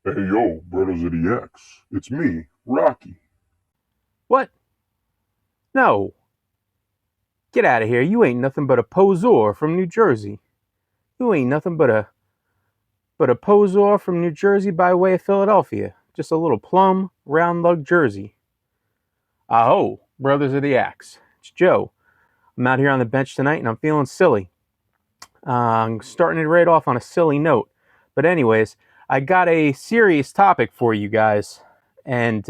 Hey yo, brothers of the X. It's me, Rocky. What? No. Get out of here. You ain't nothing but a poseur from New Jersey. You ain't nothing but a poseur from New Jersey by way of Philadelphia. Just a little plum, round lug Jersey. Aho, brothers of the axe. It's Joe. I'm out here on the bench tonight and I'm feeling silly. I'm starting it right off on a silly note. But anyways, I got a serious topic for you guys. And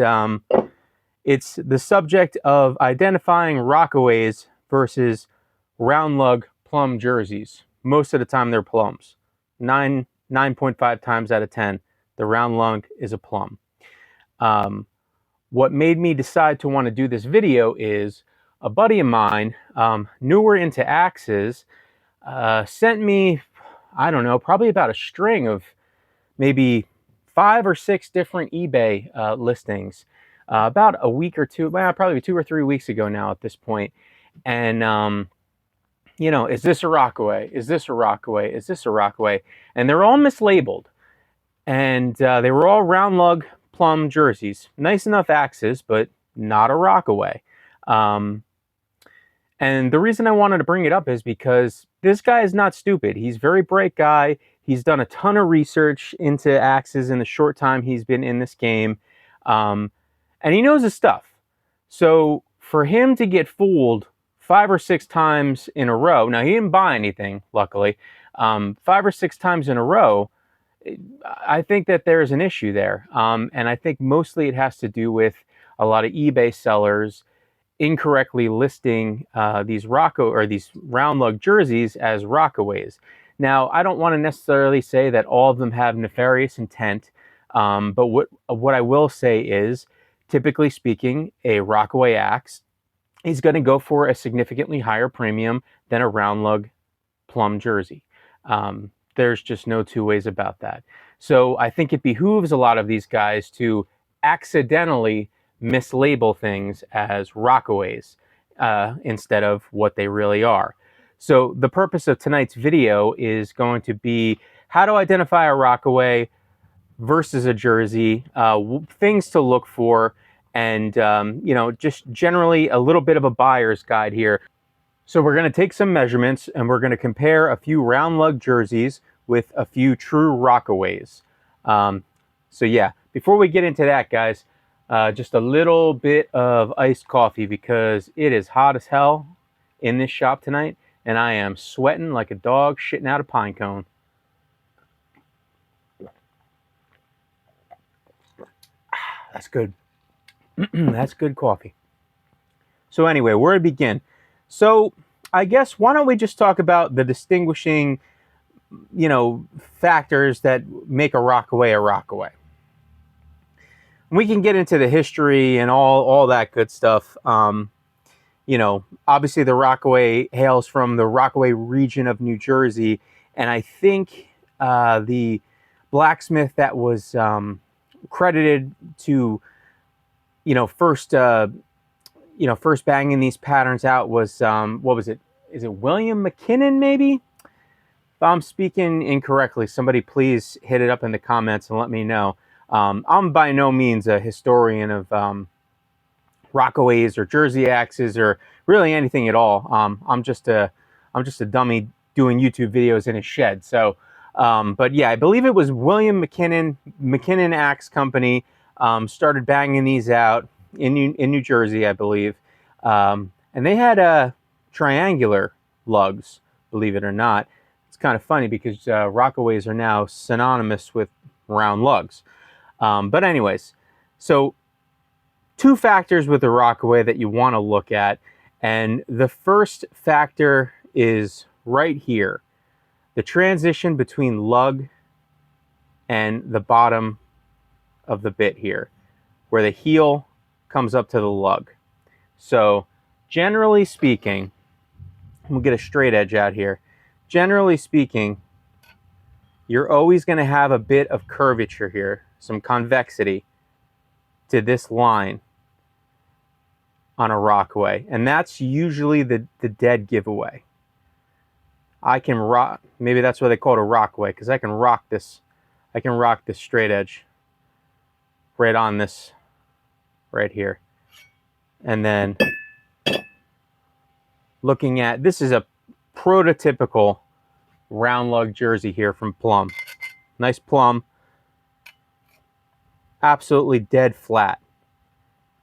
it's the subject of identifying Rockaways versus round lug plum jerseys. Most of the time they're plums. 9.5 times out of 10, the round lug is a plum. What made me decide to want to do this video is a buddy of mine, newer into axes, sent me, I don't know, probably about a string of maybe 5 or 6 different eBay listings about a week or two, well, probably 2 or 3 weeks ago now at this point. And is this a Rockaway? Is this a Rockaway? Is this a Rockaway? And they're all mislabeled. And they were all round lug plum jerseys. Nice enough axes, but not a Rockaway. And the reason I wanted to bring it up is because this guy is not stupid. He's a very bright guy. He's done a ton of research into axes in the short time he's been in this game. And he knows his stuff. So for him to get fooled 5 or 6 times in a row, now he didn't buy anything, luckily, 5 or 6 times in a row, I think that there's an issue there. And I think mostly it has to do with a lot of eBay sellers incorrectly listing these round lug jerseys as Rockaways. Now, I don't want to necessarily say that all of them have nefarious intent, but what I will say is, typically speaking, a Rockaway axe is going to go for a significantly higher premium than a round lug plum jersey. There's just no two ways about that. So I think it behooves a lot of these guys to accidentally mislabel things as Rockaways instead of what they really are. So the purpose of tonight's video is going to be how to identify a Rockaway versus a jersey, things to look for, and just generally a little bit of a buyer's guide here. So we're going to take some measurements and we're going to compare a few round lug jerseys with a few true Rockaways. So yeah, before we get into that, guys, just a little bit of iced coffee because it is hot as hell in this shop tonight, and I am sweating like a dog shitting out a pine cone. That's good. That's good coffee. So anyway, where to begin? So I guess why don't we just talk about the distinguishing, factors that make a Rockaway a Rockaway. We can get into the history and all that good stuff. Obviously the Rockaway hails from the Rockaway region of New Jersey, and I think the blacksmith that was credited to, first banging these patterns out was what was it? Is it William McKinnon? Maybe. If I'm speaking incorrectly, somebody please hit it up in the comments and let me know. I'm by no means a historian of Rockaways or Jersey axes or really anything at all. I'm just a dummy doing YouTube videos in a shed. So, but yeah, I believe it was William McKinnon Axe Company started banging these out in New Jersey, I believe, and they had triangular lugs, believe it or not. It's kind of funny because Rockaways are now synonymous with round lugs. But anyways, so 2 factors with the Rockaway that you want to look at. And the first factor is right here. The transition between lug and the bottom of the bit here, where the heel comes up to the lug. So generally speaking, we'll get a straight edge out here. Generally speaking, you're always going to have a bit of curvature here, some convexity to this line on a Rockaway, and that's usually the dead giveaway. I can rock, maybe that's why they call it a Rockaway, because I can rock this straight edge right on this, right here. And then looking at, this is a prototypical Round Lug Jersey here from Plum. Nice plum. Absolutely dead flat.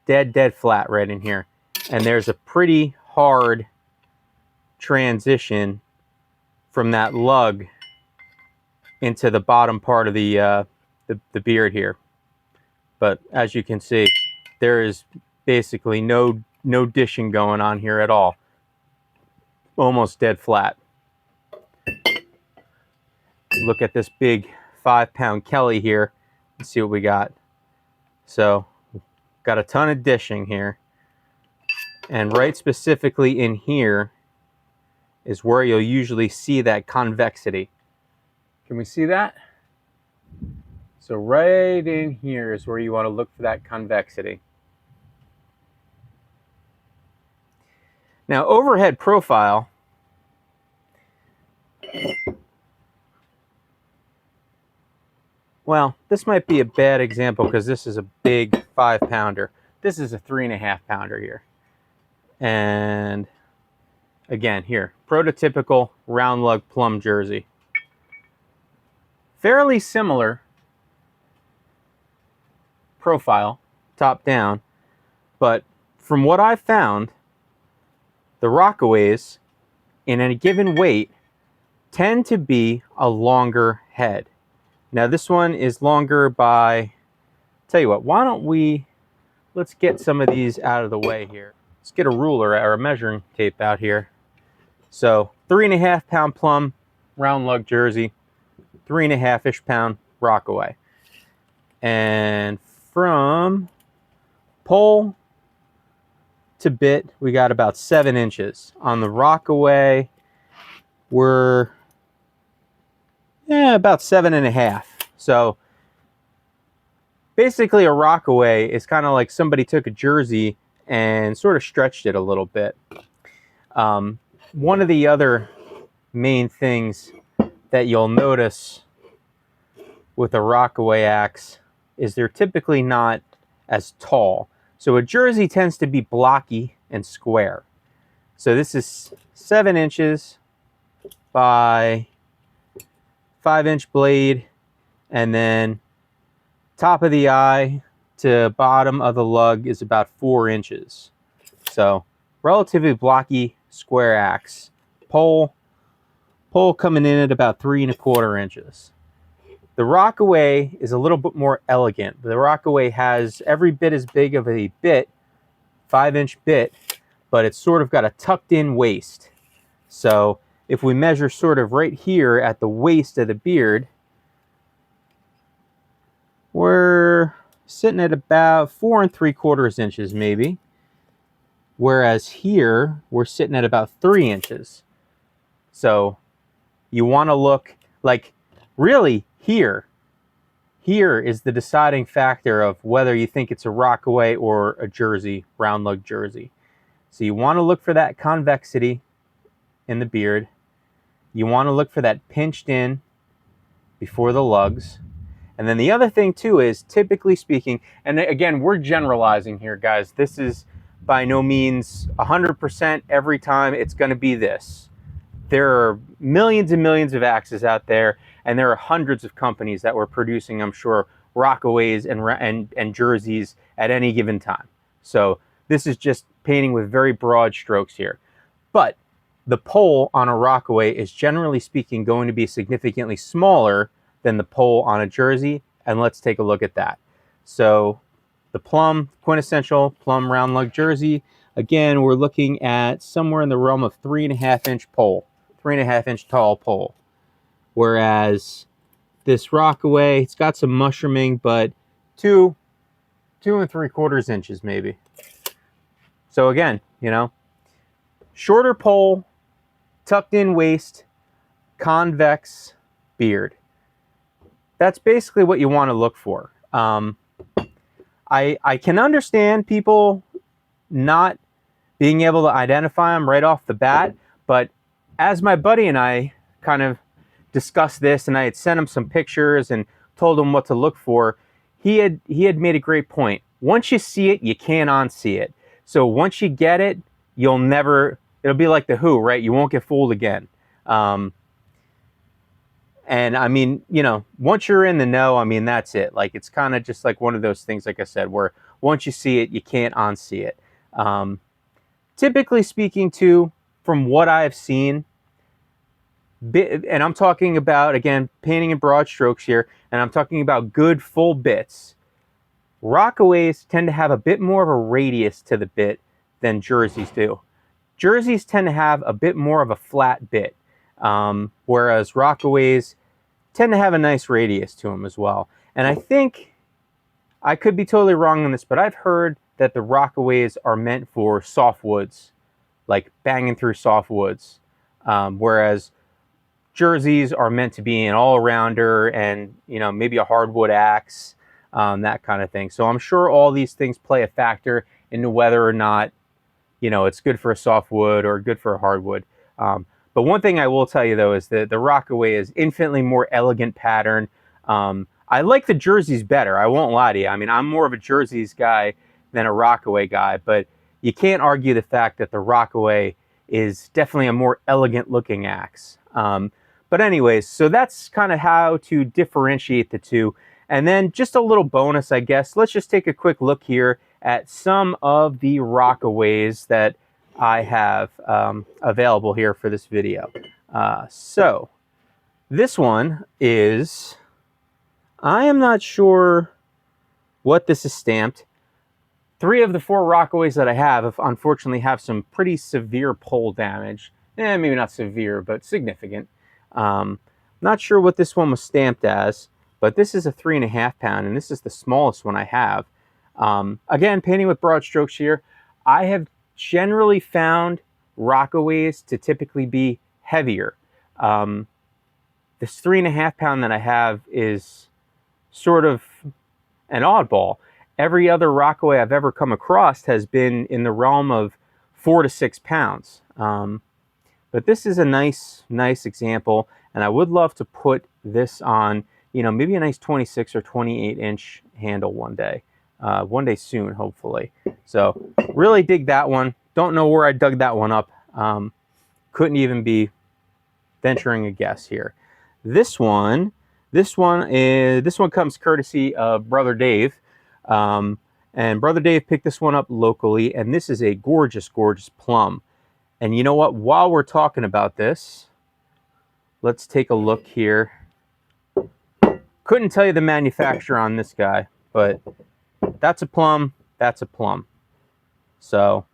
Dead flat right in here. And there's a pretty hard transition from that lug into the bottom part of the beard here. But as you can see, there is basically no dishing going on here at all. Almost dead flat. Look at this big 5-pound Kelly here and see what we got. So got a ton of dishing here, and right specifically in here is where you'll usually see that convexity. Can we see that? So right in here is where you want to look for that convexity. Now, overhead profile, well, this might be a bad example because this is a big 5-pounder. This is a 3.5-pounder here. And again, here, prototypical Round Lug Plum Jersey. Fairly similar profile, top down, but from what I've found, the Rockaways in a given weight tend to be a longer head. Now this one is longer by, tell you what, why don't let's get some of these out of the way here. Let's get a ruler or a measuring tape out here. So 3.5-pound Plum Round Lug Jersey, 3.5-ish pound Rockaway. And from pole to bit, we got about 7 inches. On the Rockaway, we're about 7.5. So basically a Rockaway is kind of like somebody took a jersey and sort of stretched it a little bit. One of the other main things that you'll notice with a Rockaway axe is they're typically not as tall. So a jersey tends to be blocky and square. So this is 7 inches by 5-inch blade, and then top of the eye to bottom of the lug is about 4 inches. So relatively blocky square axe. Pole coming in at about 3.25 inches. The Rockaway is a little bit more elegant. The Rockaway has every bit as big of a bit, 5-inch bit, but it's sort of got a tucked in waist. So if we measure sort of right here at the waist of the beard, we're sitting at about 4.75 inches maybe. Whereas here, we're sitting at about 3 inches. So you want to look like, really here is the deciding factor of whether you think it's a Rockaway or a Jersey, Round Lug Jersey. So you want to look for that convexity in the beard. You want to look for that pinched in before the lugs. And then the other thing too is, typically speaking, and again, we're generalizing here, guys. This is by no means 100% every time it's going to be this. There are millions and millions of axes out there, and there are hundreds of companies that were producing, I'm sure, Rockaways and jerseys at any given time. So this is just painting with very broad strokes here. But the pole on a Rockaway is, generally speaking, going to be significantly smaller than the pole on a jersey, and let's take a look at that. So the Plum, quintessential Plum Round Lug Jersey, again, we're looking at somewhere in the realm of 3.5-inch pole, 3.5-inch tall pole. Whereas this Rockaway, it's got some mushrooming, but 2.75 inches maybe. So again, you know, shorter pole, tucked in waist, convex beard. That's basically what you want to look for. I can understand people not being able to identify them right off the bat, but as my buddy and I kind of discussed this, and I had sent him some pictures and told him what to look for, he had made a great point. Once you see it, you can't unsee it. So once you get it, you'll never. It'll be like the Who, right? You won't get fooled again. And I mean, you know, once you're in the know, I mean, that's it. Like, it's kind of just like one of those things, like I said, where once you see it, you can't unsee it. Typically speaking, too, from what I've seen, and I'm talking about, again, painting in broad strokes here, and I'm talking about good full bits. Rockaways tend to have a bit more of a radius to the bit than jerseys do. Jerseys tend to have a bit more of a flat bit, whereas Rockaways tend to have a nice radius to them as well. And I think, I could be totally wrong on this, but I've heard that the Rockaways are meant for soft woods, like banging through soft woods, whereas jerseys are meant to be an all-rounder and, you know, maybe a hardwood axe, that kind of thing. So I'm sure all these things play a factor into whether or not, you know, it's good for a softwood or good for a hardwood. But one thing I will tell you, though, is that the Rockaway is infinitely more elegant pattern. I like the jerseys better. I won't lie to you. I mean, I'm more of a jerseys guy than a Rockaway guy, but you can't argue the fact that the Rockaway is definitely a more elegant looking axe. But anyways, so that's kind of how to differentiate the two. And then just a little bonus, I guess. Let's just take a quick look here at some of the Rockaways that I have available here for this video. So this one is, I am not sure what this is stamped. 3 of the 4 Rockaways that I have unfortunately have some pretty severe pole damage. Maybe not severe, but significant. Not sure what this one was stamped as, but this is a 3.5 pound, and this is the smallest one I have. Again, painting with broad strokes here, I have generally found Rockaways to typically be heavier. This 3.5 pound that I have is sort of an oddball. Every other Rockaway I've ever come across has been in the realm of 4 to 6 pounds. But this is a nice example, and I would love to put this on, you know, maybe a nice 26 or 28 inch handle one day soon, hopefully. So really dig that one. Don't know where I dug that one up. Couldn't even be venturing a guess here. This one comes courtesy of Brother Dave. And Brother Dave picked this one up locally, and this is a gorgeous plum. And you know what? While we're talking about this, let's take a look here. Couldn't tell you the manufacturer on this guy, but that's a plum, that's a plum. So,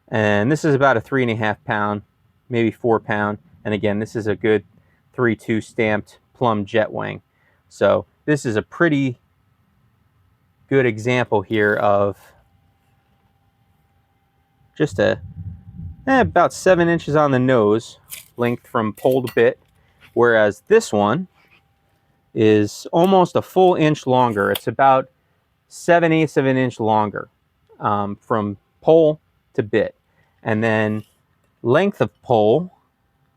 and this is about a 3.5 pound, maybe 4 pound. And again, this is a good 3.2 stamped plum jet wing. So this is a pretty good example here of just about 7 inches on the nose, length from pole to bit, whereas this one is almost a full inch longer. It's about 7/8 of an inch longer, from pole to bit. And then length of pole,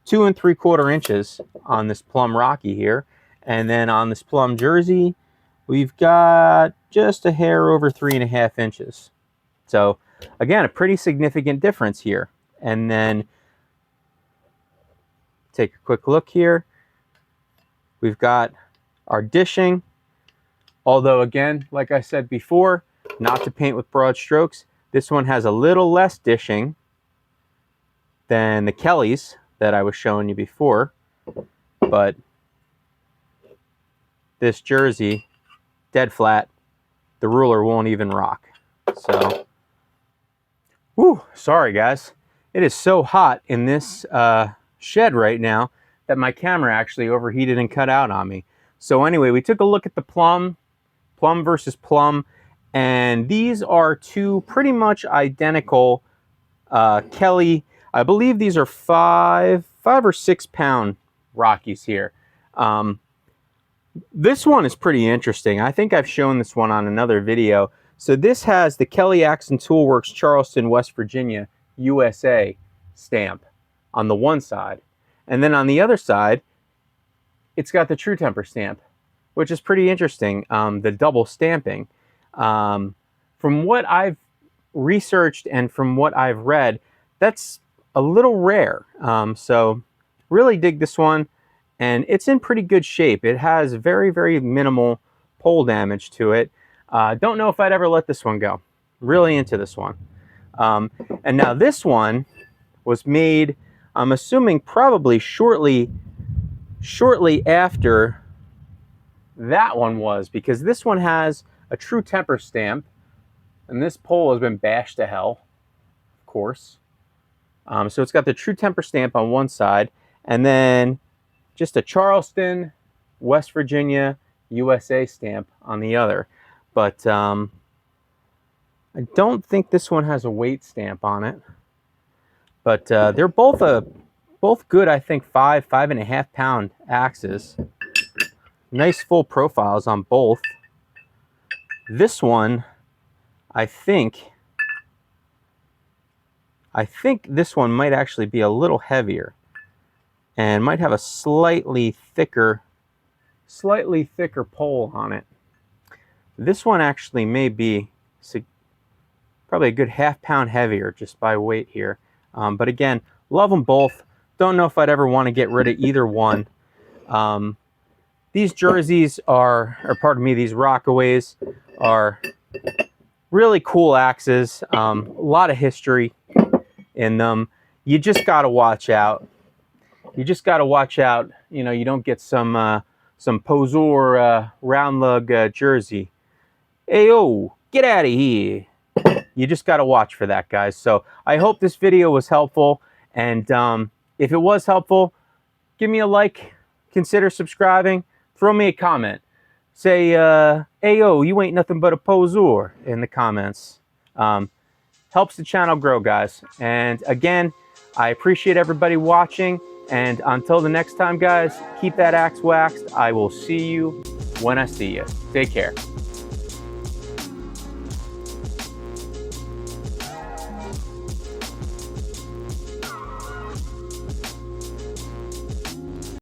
2 3/4 inches on this plum Rocky here. And then on this plum Jersey, we've got just a hair over 3.5 inches. So again, a pretty significant difference here. And then take a quick look here. We've got our dishing. Although again, like I said before, not to paint with broad strokes, this one has a little less dishing than the Kellys that I was showing you before. But this Jersey, dead flat, the ruler won't even rock. So, whew, sorry guys. It is so hot in this shed right now that my camera actually overheated and cut out on me. So anyway, we took a look at the plum versus plum, and these are 2 pretty much identical Kelly. I believe these are 5 or 6 pound Rockies here. This one is pretty interesting. I think I've shown this one on another video. So this has the Kelly Axe and Tool Works, Charleston, West Virginia, USA stamp on the one side. And then on the other side, it's got the True Temper stamp which is pretty interesting. The double stamping. From what I've researched and from what I've read, that's a little rare. So really dig this one, and it's in pretty good shape. It has very, very minimal pole damage to it. Don't know if I'd ever let this one go. Really into this one. And now this one was made, I'm assuming probably shortly after that one was, because this one has a true temper stamp, and this pole has been bashed to hell, of course. So it's got the true temper stamp on one side, and then just a Charleston, West Virginia, USA stamp on the other. But I don't think this one has a weight stamp on it. But they're both good, I think, 5.5 pound axes. Nice full profiles on both. This one, I think this one might actually be a little heavier and might have a slightly thicker pole on it. This one actually may be probably a good ½ pound heavier just by weight here. But again, love them both. Don't know if I'd ever want to get rid of either one. These jerseys are, or pardon me, these Rockaways are really cool axes. A lot of history in them. You just got to watch out. You just got to watch out, you know, you don't get some poseur Round Lug Jersey. Ayo, get out of here. You just got to watch for that, guys. So I hope this video was helpful. And if it was helpful, give me a like, consider subscribing, throw me a comment. Say, ayo, you ain't nothing but a poseur in the comments. Helps the channel grow, guys. And again, I appreciate everybody watching. And until the next time, guys, keep that axe waxed. I will see you when I see you. Take care.